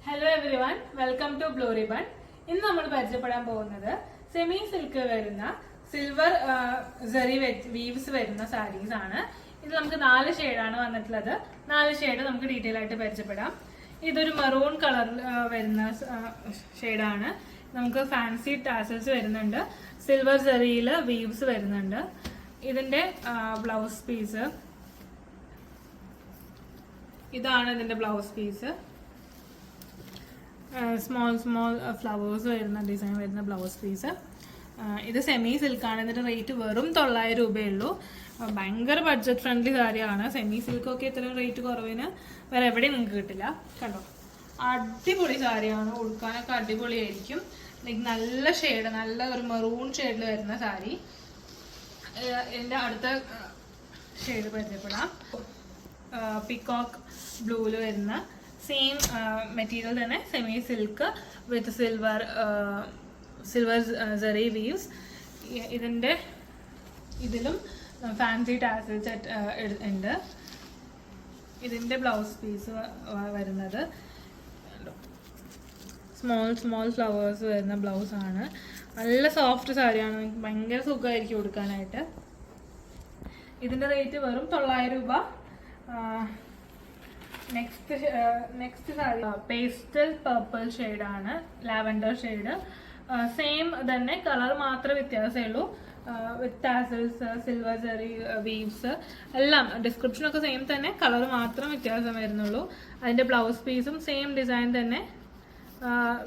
Hello everyone, welcome to Blue Ribbon. ഇന്ന് നമ്മൾ പരിചയപ്പെടാൻ പോകുന്നത് സെമി സിൽക്ക് വരുന്ന സിൽവർ സെറി വീവ്സ് വരുന്ന സാരീസ് ആണ്. ഇത് നമുക്ക് 4 ഷെയ്ഡാണ് വന്നിട്ടുള്ളത്. 4 ഷെയ്ഡ് നമുക്ക് ഡീറ്റെയിൽ ആയിട്ട് പരിചയപ്പെടാം. ഇതൊരു മെറൂൺ കളറിൽ വരുന്ന ഷെയ്ഡാണ്. നമുക്ക് ഫാൻസി ടാസൽസ് വരുന്നുണ്ട്, സിൽവർ സെറിയിൽ വീവ്സ് വരുന്നുണ്ട്. ഇതിന്റെ ബ്ലൗസ് പീസ് ഇതാണ്. ഇതിന്റെ ബ്ലൗസ് പീസ് സ്മോൾ ഫ്ലവേഴ്സ് വരുന്ന ഡിസൈൻ വരുന്ന ബ്ലൗസ് പീസ്. ഇത് സെമി സിൽക്കാണ്. ഇതിന്റെ റേറ്റ് വെറും 900 രൂപയുള്ളൂ. ഭയങ്കര ബഡ്ജറ്റ് ഫ്രണ്ട്ലി സാരിയാണ്. സെമി സിൽക്കൊക്കെ ഇത്രയും റേറ്റ് കുറവിന് വേറെ എവിടെയും നിങ്ങൾക്ക് കിട്ടില്ല. കണ്ടോ, അടിപൊളി സാരിയാണ്. ഉടുക്കാനൊക്കെ അടിപൊളിയായിരിക്കും. ലൈക്ക് നല്ല ഷെയ്ഡ്, നല്ല ഒരു മെറൂൺ ഷെയ്ഡിൽ വരുന്ന സാരി. ഇതിന്റെ അടുത്ത ഷെയ്ഡ് പരിചയപ്പെടാം. പിക്കോക്ക് ബ്ലൂവിൽ വരുന്ന സെയിം മെറ്റീരിയൽ തന്നെ, semi silk with silver zari weaves. ഇതിലും ഫാൻസി ടാസൽസ് ഉണ്ട്. ഇതിന്റെ ബ്ലൗസ് പീസ് വരുന്നത് സ്മോൾ ഫ്ലവേഴ്സ് വരുന്ന ബ്ലൗസ് ആണ്. നല്ല സോഫ്റ്റ് സാരിയാണ്. ഭയങ്കര സുഖമായിരിക്കും കൊടുക്കാനായിട്ട്. ഇതിന്റെ റേറ്റ് വെറും 900 രൂപ. നെക്സ്റ്റ് സാരി പേസ്റ്റൽ പർപ്പിൾ ഷെയ്ഡാണ്, ലാവൻഡർ ഷെയ്ഡ്. സെയിം തന്നെ, കളർ മാത്രമേ വ്യത്യാസമേ ഉള്ളൂ. വിത്ത് ടാസൽസ്, സിൽവർ സെറി വീവ്സ് എല്ലാം ഡിസ്ക്രിപ്ഷനൊക്കെ സെയിം തന്നെ, കളർ മാത്രം വ്യത്യാസം വരുന്നുള്ളൂ. അതിന്റെ ബ്ലൗസ് പീസും സെയിം ഡിസൈൻ തന്നെ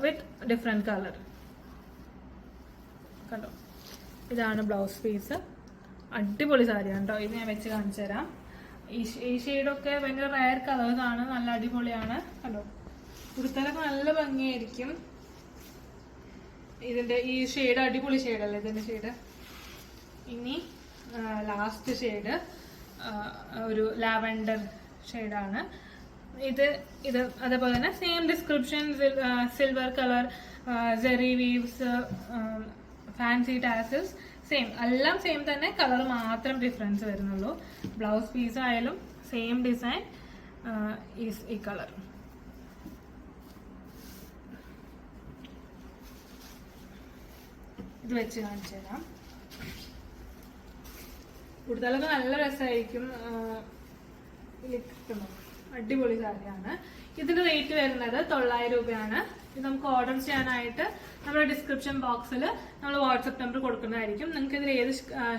വിത്ത് ഡിഫറെന്റ് കളർ. കണ്ടോ, ഇതാണ് ബ്ലൗസ് പീസ്. അടിപൊളി സാരിയാണ് കേട്ടോ. ഇത് ഞാൻ വെച്ച് കാണിച്ചു തരാം. ഈ ഷെയ്ഡൊക്കെ ഭയങ്കര റയർ കളേഴ്സ് ആണ്. നല്ല അടിപൊളിയാണ്. കണ്ടോ, ഉടുത്താലൊക്കെ നല്ല ഭംഗിയായിരിക്കും. ഇതിന്റെ ഈ ഷെയ്ഡ് അടിപൊളി ഷെയ്ഡല്ലേ ഇതിന്റെ ഷെയ്ഡ്. ഇനി ലാസ്റ്റ് ഷെയ്ഡ് ഒരു ലാവൻഡർ ഷെയ്ഡാണ്. ഇത് അതേപോലെ തന്നെ same description, silver colour, zari weaves, fancy tassels same, എല്ലാം സെയിം തന്നെ, കളർ മാത്രം ഡിഫറൻസ് വരുന്നുള്ളൂ. ബ്ലൗസ് പീസ് ആയാലും സെയിം ഡിസൈൻ, ഈ കളർ. ഇത് വെച്ച് കാണിച്ചു തരാം. കൂടുതലൊക്കെ നല്ല രസമായിരിക്കും. അടിപൊളി സാരിയാണ്. ഇതിന്റെ റേറ്റ് വരുന്നത് 900 രൂപയാണ്. ഇത് നമുക്ക് ഓർഡർ ചെയ്യാനായിട്ട് നമ്മുടെ ഡിസ്ക്രിപ്ഷൻ ബോക്സിൽ നമ്മൾ വാട്സപ്പ് നമ്പർ കൊടുക്കുന്നതായിരിക്കും. നിങ്ങൾക്ക് ഇതിൽ ഏത്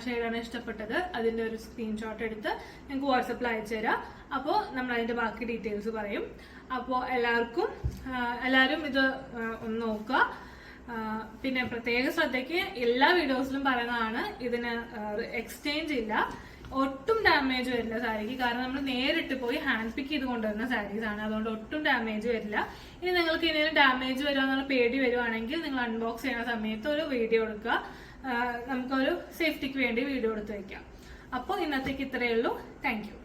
ഷെയ്ഡാണ് ഇഷ്ടപ്പെട്ടത് അതിന്റെ ഒരു സ്ക്രീൻഷോട്ട് എടുത്ത് നിങ്ങൾക്ക് വാട്സപ്പിൽ അയച്ചു തരാം. അപ്പോൾ നമ്മൾ അതിന്റെ ബാക്കി ഡീറ്റെയിൽസ് പറയും. അപ്പോൾ എല്ലാവരും ഇത് ഒന്ന് നോക്കുക. പിന്നെ പ്രത്യേക ശ്രദ്ധയ്ക്ക് എല്ലാ വീഡിയോസിലും പറയുന്നതാണ്, ഇതിന് എക്സ്ചേഞ്ച് ഇല്ല, ഒട്ടും ഡാമേജ് വരില്ല സാരിക്ക്. കാരണം നമ്മൾ നേരിട്ട് പോയി ഹാൻഡ് പിക്ക് ചെയ്ത് കൊണ്ടുവരുന്ന സാരീസ് ആണ്. അതുകൊണ്ട് ഒട്ടും ഡാമേജ് വരില്ല. ഇനി നിങ്ങൾക്ക് ഇനി ഡാമേജ് വരുവാന്നുള്ള പേടി വരുവാണെങ്കിൽ നിങ്ങൾ അൺബോക്സ് ചെയ്യുന്ന സമയത്ത് ഒരു വീഡിയോ എടുക്കുക. നമുക്കൊരു സേഫ്റ്റിക്ക് വേണ്ടി വീഡിയോ എടുത്ത് വെക്കാം. അപ്പോൾ ഇന്നത്തേക്ക് ഇത്രയേ ഉള്ളൂ. Thank you.